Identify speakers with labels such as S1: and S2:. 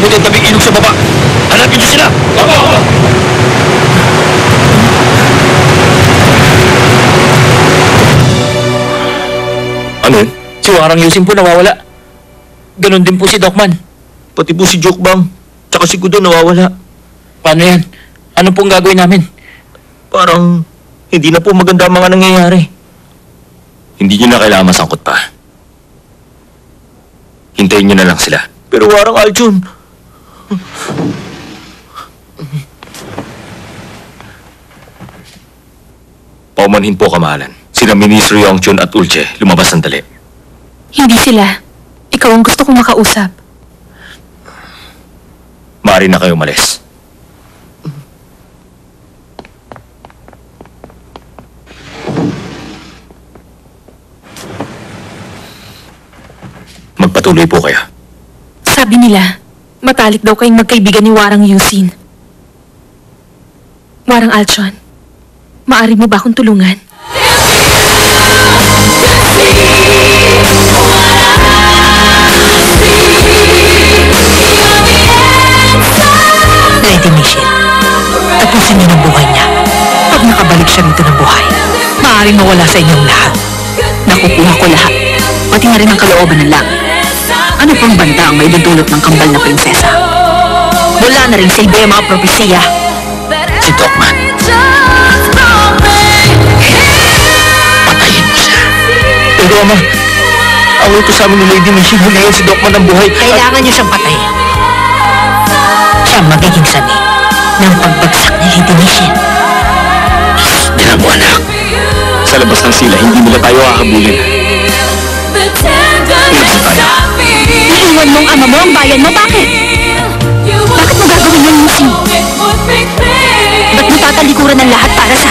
S1: mabuti ang tabing ilog sa baba. Hanapin niyo sila! Opo! Ano yun?
S2: Si Warang Yusin po nawawala. Ganon din po si Dokman.
S1: Pati po si Jokbang. Tsaka si Kudo nawawala.
S2: Paano yan? Ano pong gagawin namin?
S1: Parang hindi na po maganda ang mga nangyayari. Hindi niyo na kailangan masangkot pa. Hintayin niyo na lang sila. Pero Warang Aljun... Paumanhin po, kamahalan. Sina Ministro Yongchun at Ulche lumabas sandali.
S3: Hindi sila. Ikaw ang gusto kong makausap.
S1: Maaari na kayo umalis. Magpatuloy po kayo.
S3: Sabi nila, matalik daw kayong magkaibigan ni Warang Yusin. Warang Alchon, maaari mo ba akong tulungan?
S4: Lady Michelle, tapusin niyo ng buhay niya. Pag nakabalik siya rito ng buhay, maaaring mawala sa inyong lahat.
S5: Nakukuha ko lahat, pati na rin ang kalooban ng langit. Ano pang banta ang may dudulot ng kambal na prinsesa? Wala na rin silbi ang mga propesiya.
S1: Si Dokman. Patayin mo siya. Pero Ama, ang ito sa amin ni Lady Michelle, hulihin si Dokman ng buhay.
S4: Kailangan niyo siyang patayin. Siya magiging sani ng pagbagsak ni Lady Michelle.
S1: Tinan mo, anak. Sa labas ng sila, hindi nila tayo hahabulin. Iwas tayo.
S3: Iiwan mo ang ama mo, ang bayan mo, bakit? Bakit mo gagawin yung Yusin? Ba't mo tatalikuran ng lahat para sa